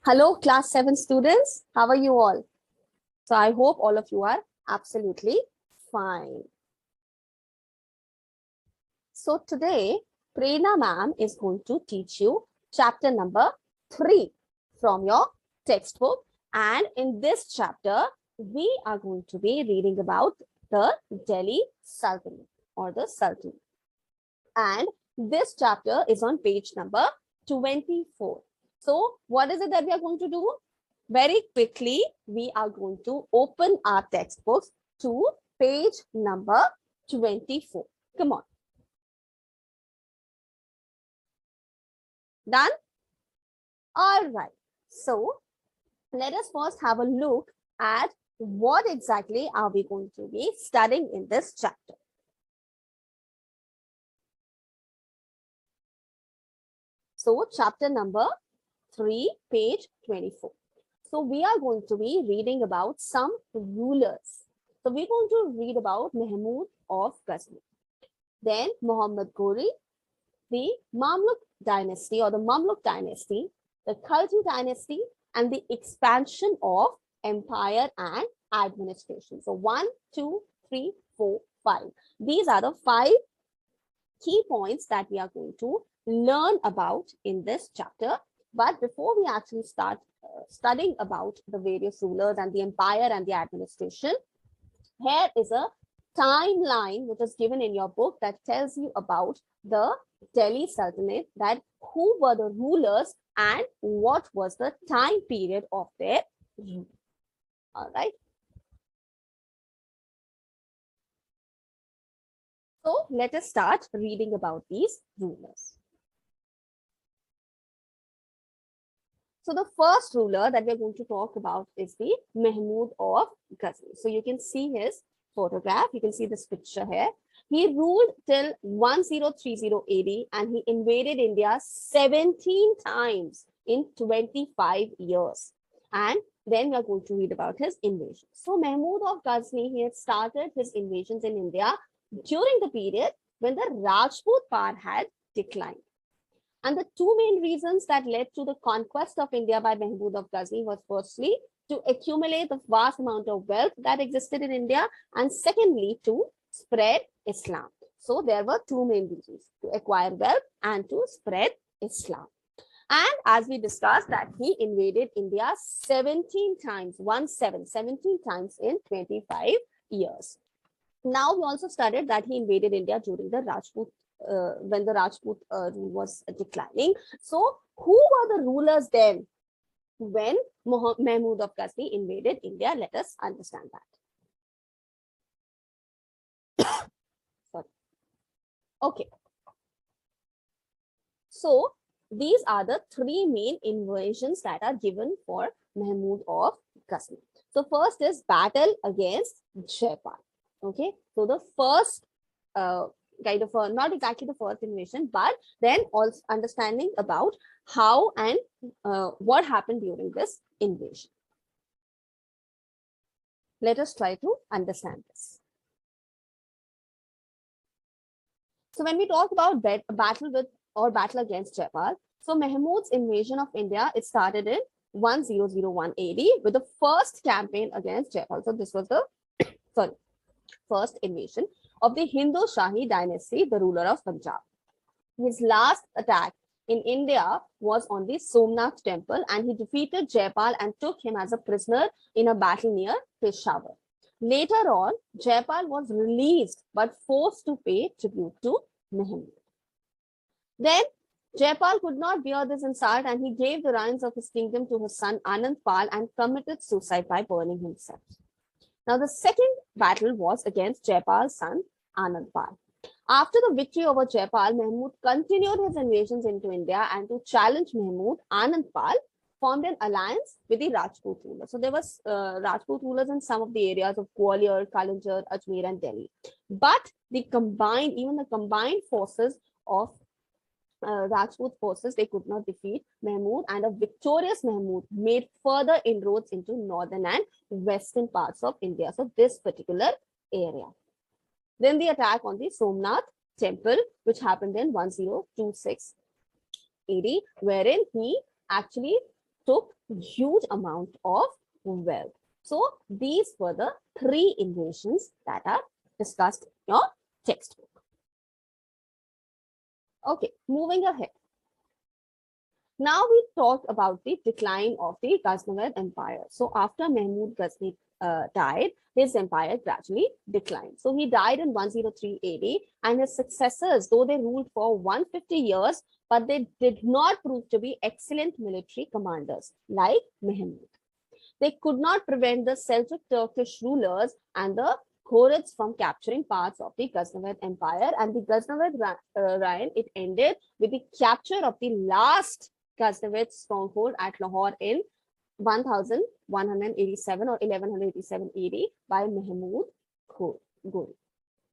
Hello, class 7 students. How are you all? So I hope all of you are absolutely fine. So today, Prerna ma'am is going to teach you chapter number 3 from your textbook. And in this chapter, we are going to be reading about the Delhi Sultanate or the Sultanate. And this chapter is on page number 24. So what is it that we are going to do? Very quickly, we are going to open our textbooks to page number 24. Come on. Done? All right. So let us first have a look at what exactly are we going to be studying in this chapter. So chapter number 3, page 24. So we are going to be reading about some rulers. So we're going to read about Mahmoud of Gaza, then Muhammad Ghori, the Mamluk dynasty or the Mamluk dynasty, the Khalji dynasty, and the expansion of empire and administration. So 1, 2, 3, 4, 5. These are the 5 key points that we are going to learn about in this chapter. But before we actually start studying about the various rulers and the empire and the administration, here is a timeline which is given in your book that tells you about the Delhi Sultanate, that who were the rulers and what was the time period of their rule. All right. So let us start reading about these rulers. So the first ruler that we're going to talk about is the Mahmoud of Gaza. So you can see his photograph. You can see this picture here. He ruled till 1030 AD and he invaded India 17 times in 25 years. And then we are going to read about his invasion. So Mahmoud of Ghazni, he had started his invasions in India during the period when the Rajput power had declined. And the two main reasons that led to the conquest of India by Mahmoud of Ghazni was firstly to accumulate the vast amount of wealth that existed in India, and secondly to spread Islam. So there were two main reasons: to acquire wealth and to spread Islam. And as we discussed, that he invaded India 17 times, 17 times in 25 years. Now we also studied that he invaded India during the Rajput when the Rajput rule was declining. So who were the rulers then when Mahmoud of Ghazni invaded India? Let us understand that. Sorry. Okay. So these are the 3 main invasions that are given for Mahmoud of Ghazni. So first is battle against Jaipal. Okay. So the first kind of not exactly the first invasion, but then also understanding about how and what happened during this invasion. Let us try to understand this. So when we talk about battle with or battle against Jaipal, so Mahmud's invasion of India, it started in 1001 AD with the first campaign against Jaipal. So this was the first invasion of the Hindu Shahi dynasty, the ruler of Punjab. His last attack in India was on the Somnath temple, and he defeated Jaipal and took him as a prisoner in a battle near Peshawar. Later on, Jaipal was released but forced to pay tribute to Mahmud. Then Jaipal could not bear this insult and he gave the reins of his kingdom to his son Anandpal and committed suicide by burning himself. Now, the second battle was against Jaipal's son Anandpal. After the victory over Jaipal, Mahmud continued his invasions into India, and to challenge Mahmud, Anandpal formed an alliance with the Rajput rulers. So there was Rajput rulers in some of the areas of Gwalior, Kalanjar, Ajmer, and Delhi. But even the combined forces of Rajput forces, they could not defeat Mahmud, and a victorious Mahmud made further inroads into northern and western parts of India. So this particular area. Then the attack on the Somnath temple, which happened in 1026 AD, wherein he actually took huge amount of wealth. So these were the 3 invasions that are discussed in your textbook. Okay, moving ahead. Now we talk about the decline of the Ghaznavid Empire. So after Mahmud Ghazni died, his empire gradually declined. So he died in 103 AD, and his successors, though they ruled for 150 years, but they did not prove to be excellent military commanders like Mahmud. They could not prevent the Seljuk Turkish rulers and the Ghurids from capturing parts of the Ghaznavid Empire, and the Ghaznavid reign, it ended with the capture of the last Ghaznavid stronghold at Lahore in 1187 or 1187 AD by Mahmud Ghori.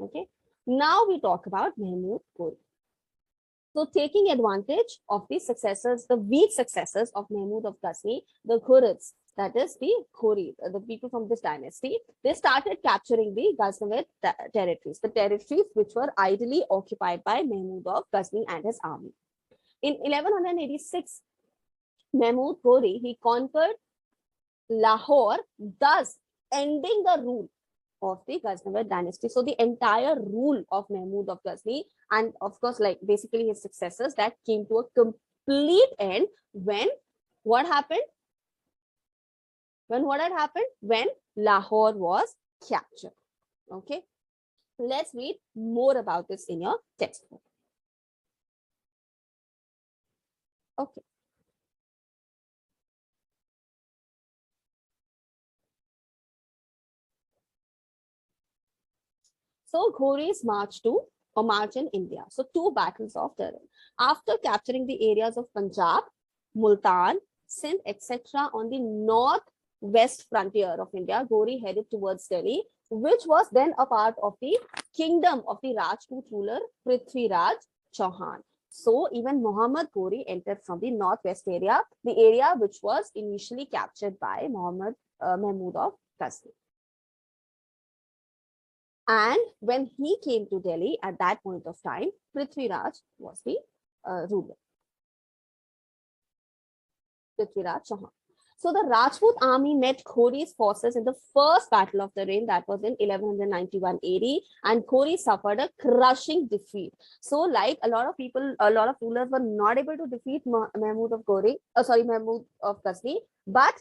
Okay. Now we talk about Mahmud Ghori. So taking advantage of the successors, the weak successors of Mahmud of Ghazni, the Ghurids, that is the Ghori, the people from this dynasty, they started capturing the Ghaznavid territories, the territories which were idly occupied by Mahmud of Ghazni and his army. In 1186, Mahmud Ghori, he conquered Lahore, thus ending the rule of the Ghaznavid dynasty. So the entire rule of Mahmud of Ghazni, and of course, like basically his successors, that came to a complete end when what happened? When what had happened? When Lahore was captured. Okay. Let's read more about this in your textbook. Okay. So Ghori's march in India. So 2 battles of terrain. After capturing the areas of Punjab, Multan, Sindh, etc. on the northwest frontier of India, Ghori headed towards Delhi, which was then a part of the kingdom of the Rajput ruler Prithviraj Chauhan. So even Muhammad Ghori entered from the northwest area, the area which was initially captured by Mahmud of Ghazni. And when he came to Delhi at that point of time, Prithviraj was the ruler. Prithviraj Chauhan. So the Rajput army met Ghori's forces in the first battle of the reign, that was in 1191 AD, and Ghori suffered a crushing defeat. So like a lot of people, a lot of rulers were not able to defeat Mahmud of Ghazni, but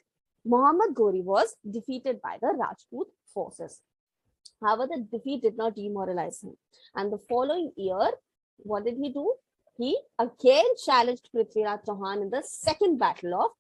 Muhammad Ghori was defeated by the Rajput forces. However, the defeat did not demoralize him. And the following year, what did he do? He again challenged Prithviraj Chauhan in the second battle of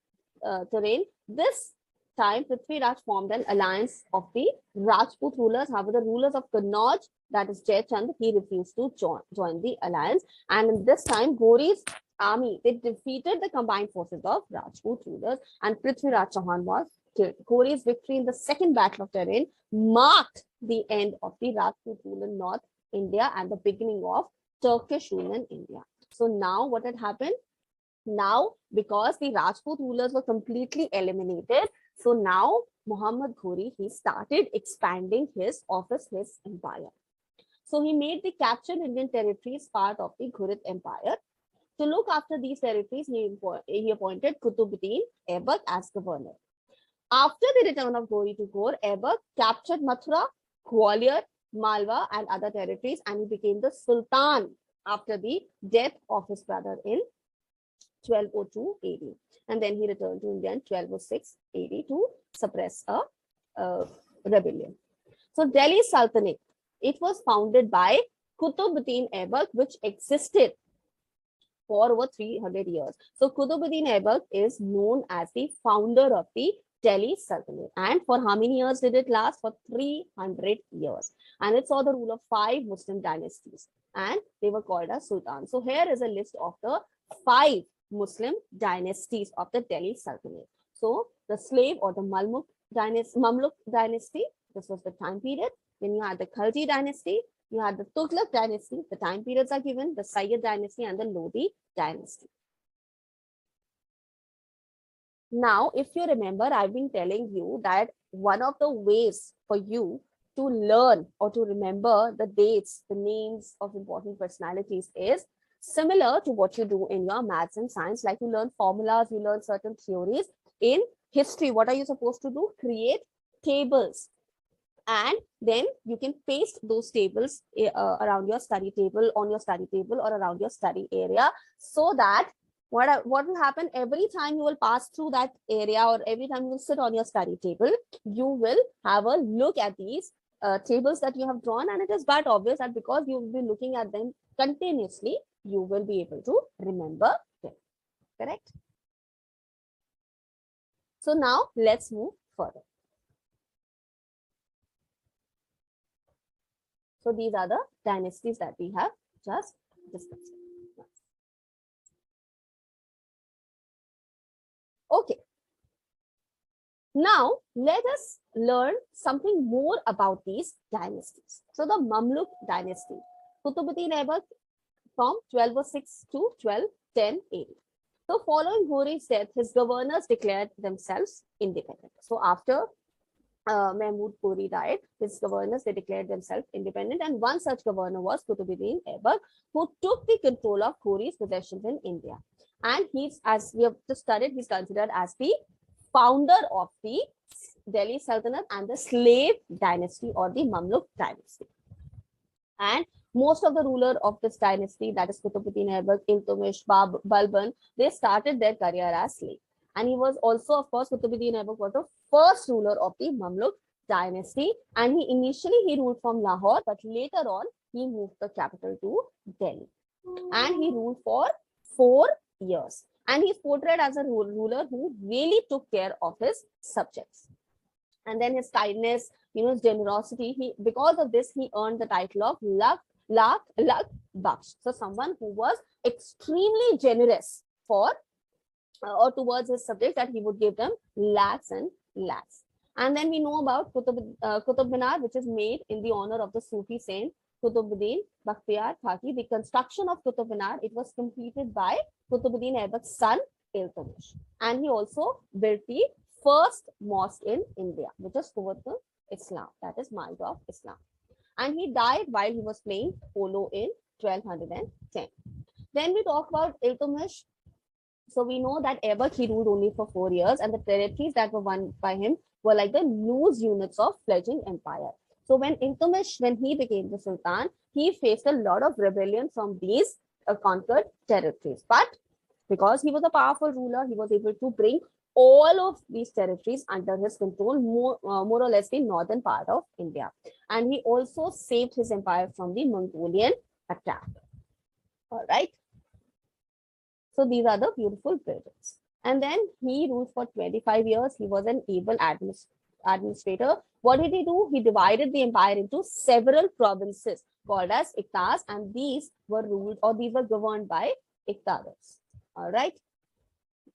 Terrain. This time, Prithviraj formed an alliance of the Rajput rulers. However, the rulers of Kannauj, that is Jai Chand, he refused to join the alliance. And in this time, Ghori's army, they defeated the combined forces of Rajput rulers, and Prithviraj Chauhan was killed. Ghori's victory in the second battle of Terrain marked the end of the Rajput rule in North India and the beginning of Turkish rule in India. So now what had happened? Now, because the Rajput rulers were completely eliminated, so now Muhammad Ghori, he started expanding his empire. So he made the captured Indian territories part of the Ghurid Empire. To look after these territories, he appointed Qutubuddin Aibak as governor. After the return of Ghori to Ghor, Aibak captured Mathura, Gwalior, Malwa, and other territories, and he became the Sultan after the death of his brother in 1202 AD. And then he returned to India in 1206 AD to suppress a rebellion. So Delhi Sultanate, it was founded by Qutubuddin Aibak, which existed for over 300 years. So Qutubuddin Aibak is known as the founder of the Delhi Sultanate. And for how many years did it last? For 300 years. And it saw the rule of 5 Muslim dynasties. And they were called as Sultan. So here is a list of the 5 Muslim dynasties of the Delhi Sultanate. So the slave or the Mamluk dynasty, this was the time period. Then you had the Khalji dynasty, you had the Tughlaq dynasty, the time periods are given, the Sayyid dynasty and the Lodi dynasty. Now, if you remember, I've been telling you that one of the ways for you to learn or to remember the dates, the names of important personalities is similar to what you do in your maths and science. Like you learn formulas, you learn certain theories. in history, what are you supposed to do? Create tables. And then you can paste those tables around your study table, on your study table, or around your study area, so that what will happen every time you will pass through that area, or every time you will sit on your study table, you will have a look at these tables that you have drawn, and it is but obvious that because you will be looking at them continuously, you will be able to remember them. Correct? So now let's move further. So these are the dynasties that we have just discussed. Okay. Now let us learn something more about these dynasties. So the Mamluk dynasty, Qutbuddin Aibak from 1206 to 1210 AD. So following Ghori's death, his governors declared themselves independent. So after Mahmoud Ghori died, his governors, they declared themselves independent, and one such governor was Qutbuddin Aibak, who took the control of Ghori's possessions in India. And he's, as we have just studied, he's considered as the founder of the Delhi Sultanate and the slave dynasty, or the Mamluk dynasty. And most of the ruler of this dynasty, that is Qutbuddin Aibak, Iltutmish, Balban, they started their career as slaves. And he was also, of course, Qutbuddin Aibak was the first ruler of the Mamluk dynasty. And he initially ruled from Lahore, but later on he moved the capital to Delhi. And he ruled for 4 years. And he's portrayed as a ruler who really took care of his subjects. And then his kindness, his generosity, because of this, he earned the title of Lakh Baksh. So someone who was extremely generous for or towards his subjects, that he would give them lakhs and lakhs. And then we know about Qutub Minar, which is made in the honor of the Sufi saint Qutbuddin Bakhtiyar Khaki. The construction of Qutub Minar, it was completed by Qutbuddin Aibak's son Iltutmish. And he also built the first mosque in India, which is Quwwatul Islam, that is Mind of Islam. And he died while he was playing polo in 1210. Then we talk about Iltutmish. So we know that Aibak, he ruled only for 4 years, and the territories that were won by him were like the loose units of fledgling empire. So when Iltutmish, when he became the Sultan, he faced a lot of rebellion from these conquered territories. But because he was a powerful ruler, he was able to bring all of these territories under his control, more or less the northern part of India. And he also saved his empire from the Mongolian attack. All right. So these are the beautiful buildings. And then he ruled for 25 years. He was an able administrator. What did he do? He divided the empire into several provinces called as Iqtas, and these were ruled, or these were governed by Iqtadars. All right.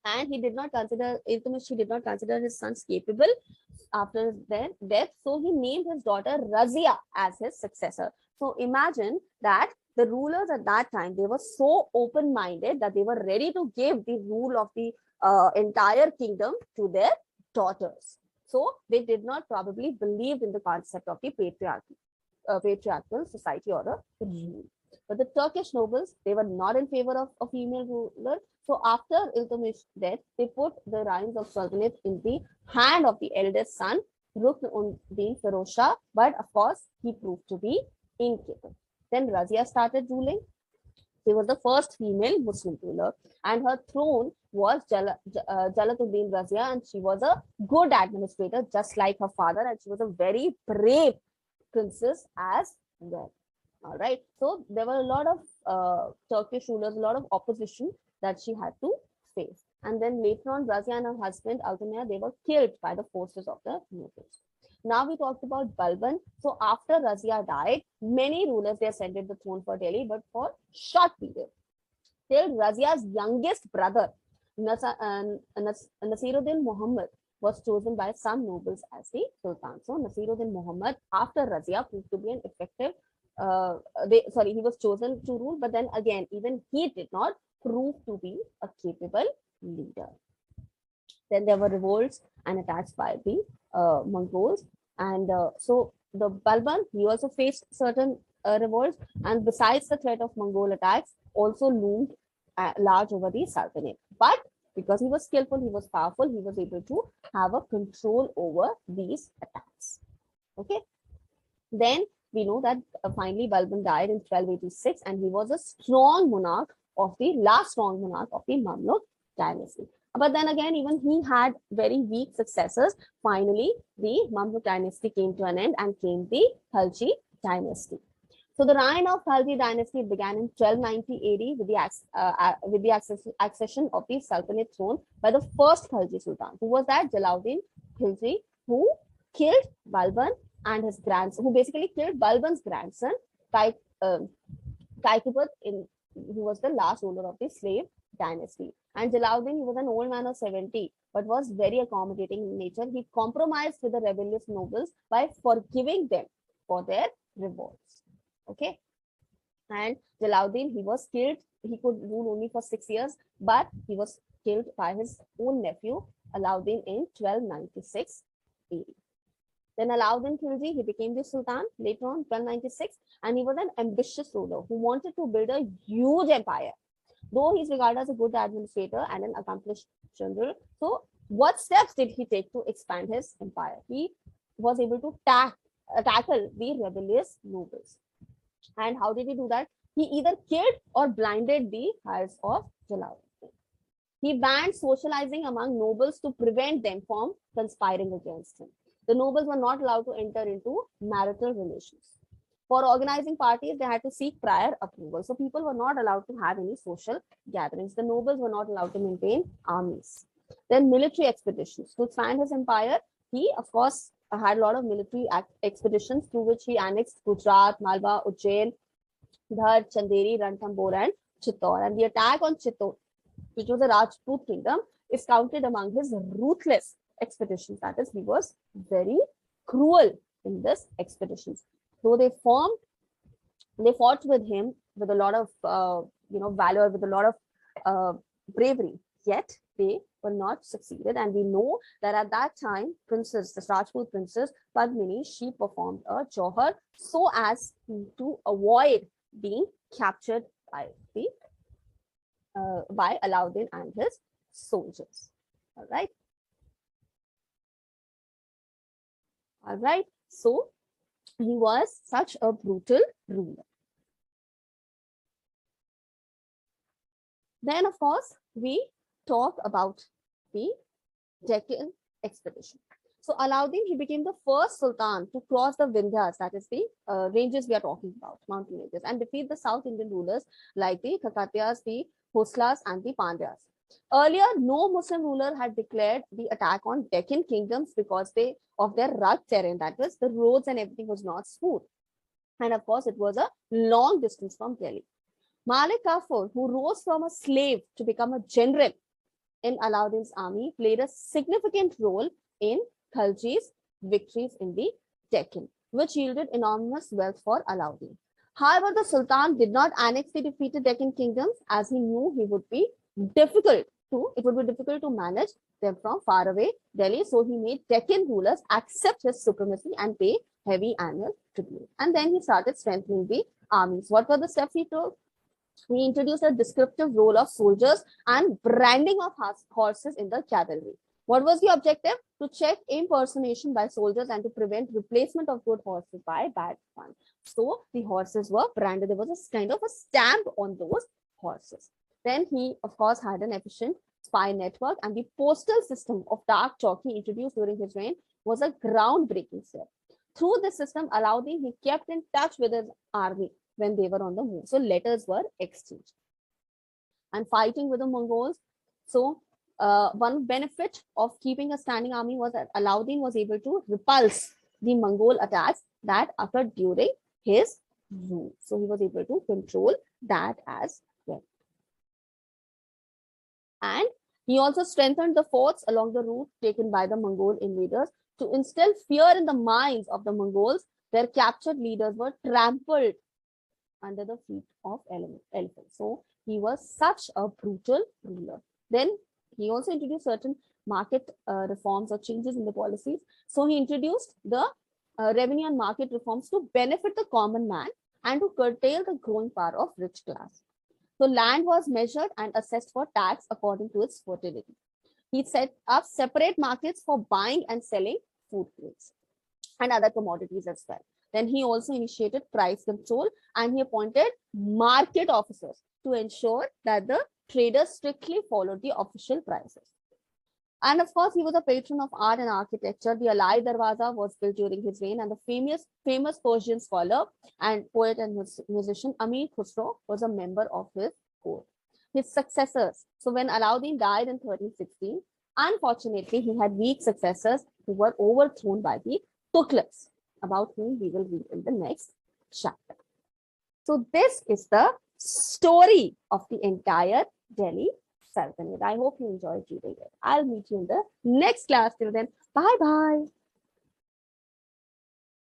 And he did not consider, Iltutmish, he did not consider his sons capable after their death. So he named his daughter Razia as his successor. So imagine that the rulers at that time, they were so open-minded that they were ready to give the rule of the entire kingdom to their daughters. So they did not probably believe in the concept of the patriarchal society or a rule. But the Turkish nobles, they were not in favor of a female ruler. So after Iltutmish's death, they put the reins of Sultanate in the hand of the eldest son, Rukn-ud-Din Firoz Shah, but of course, he proved to be incapable. Then Razia started ruling. She was the first female Muslim ruler, and her throne was Jalatuddin Razia, and she was a good administrator, just like her father, and she was a very brave princess as well. All right. So there were a lot of Turkish rulers, a lot of opposition that she had to face. And then later on, Razia and her husband, Altamir, they were killed by the forces of the nobles. Now we talked about Balban. So after Razia died, many rulers, they ascended the throne for Delhi, but for short period. Till Razia's youngest brother, Nasiruddin Muhammad, was chosen by some nobles as the Sultan. So Nasiruddin Muhammad, after Razia, proved to be an effective, he was chosen to rule, but then again, even he did not prove to be a capable leader. Then there were revolts and attacks by the Mongols. And so the Balban, he also faced certain revolts. And besides the threat of Mongol attacks, also loomed large over the Sultanate. But Because he was skillful, he was powerful, he was able to have a control over these attacks. Okay. Then we know that finally Balban died in 1286, and he was a strong monarch of the last strong monarch of the Mamluk dynasty. But then again, even he had very weak successors. Finally, the Mamluk dynasty came to an end and came the Khalji dynasty. So the reign of Khalji dynasty began in 1290 AD with the accession of the Sultanate throne by the first Khalji Sultan. Who was that? Jalauddin Khilji, who killed Balban and his grandson, who basically killed Balban's grandson, Kaikubad, who was the last ruler of the slave dynasty. And Jalauddin, he was an old man of 70, but was very accommodating in nature. He compromised with the rebellious nobles by forgiving them for their revolts. Okay. And Jalauddin, he was killed. He could rule only for 6 years, but he was killed by his own nephew, Alauddin, in 1296 AD. Then Alauddin Khilji, he became the Sultan later on, 1296, and he was an ambitious ruler who wanted to build a huge empire. Though he's regarded as a good administrator and an accomplished general. So what steps did he take to expand his empire? He was able to tackle the rebellious nobles. And how did he do that? He either killed or blinded the heirs of Jalauddin. He banned socializing among nobles to prevent them from conspiring against him. The nobles were not allowed to enter into marital relations. For organizing parties, they had to seek prior approval. So people were not allowed to have any social gatherings. The nobles were not allowed to maintain armies. Then military expeditions. To expand his empire, he, of course, had a lot of military expeditions through which he annexed Gujarat, Malwa, Ujjain, Dhar, Chanderi, Ranthambore, and Chittor. And the attack on Chittor, which was a Rajput kingdom, is counted among his ruthless expeditions. That is, he was very cruel in this expeditions. Though they fought with him with a lot of valor, with a lot of bravery, yet they were not succeeded. And we know that at that time, the Rajput princess Padmini, she performed a Johar so as to avoid being captured by Alauddin and his soldiers. All right. So he was such a brutal ruler. Then, of course, we talk about the Deccan expedition. So Alauddin, he became the first sultan to cross the Vindhyas, that is the ranges we are talking about, mountain ranges, and defeat the South Indian rulers like the Kakatiyas, the Hoslas, and the Pandyas. Earlier, no Muslim ruler had declared the attack on Deccan kingdoms because of their rugged terrain. That was, the roads and everything was not smooth. And of course, it was a long distance from Delhi. Malik Kafur, who rose from a slave to become a general in Alauddin's army, played a significant role in Khalji's victories in the Deccan, which yielded enormous wealth for Alauddin. However, the Sultan did not annex the defeated Deccan kingdoms, as he knew it would be difficult to manage them from far away Delhi. So he made Deccan rulers accept his supremacy and pay heavy annual tribute. And then he started strengthening the armies. What were the steps he took? He introduced a descriptive role of soldiers and branding of horses in the cavalry. What was the objective? To check impersonation by soldiers and to prevent replacement of good horses by bad ones. So the horses were branded. There was a kind of a stamp on those horses. Then he, of course, had an efficient spy network, and the postal system of dark chalk he introduced during his reign was a groundbreaking step. Through this system, Alauddin, he kept in touch with his army when they were on the move. So letters were exchanged. And fighting with the Mongols. So one benefit of keeping a standing army was that Alauddin was able to repulse the Mongol attacks that occurred during his rule. So he was able to control that as well. And he also strengthened the forts along the route taken by the Mongol invaders to instill fear in the minds of the Mongols. Their captured leaders were trampled under the feet of elephants. So he was such a brutal ruler. Then he also introduced certain market reforms or changes in the policies. So he introduced the revenue and market reforms to benefit the common man and to curtail the growing power of rich class. So land was measured and assessed for tax according to its fertility. He set up separate markets for buying and selling food grains and other commodities as well. Then he also initiated price control and he appointed market officers to ensure that the traders strictly followed the official prices. And of course, he was a patron of art and architecture. The Alai Darwaza was built during his reign, and the famous Persian scholar and poet and musician Amir Khusro was a member of his court. His successors. So when Alauddin died in 1316, unfortunately, he had weak successors who were overthrown by the Tughlaqs, about whom we will read in the next chapter. So this is the story of the entire Delhi Sultanate. I hope you enjoyed reading it. I'll meet you in the next class. Till then, bye-bye.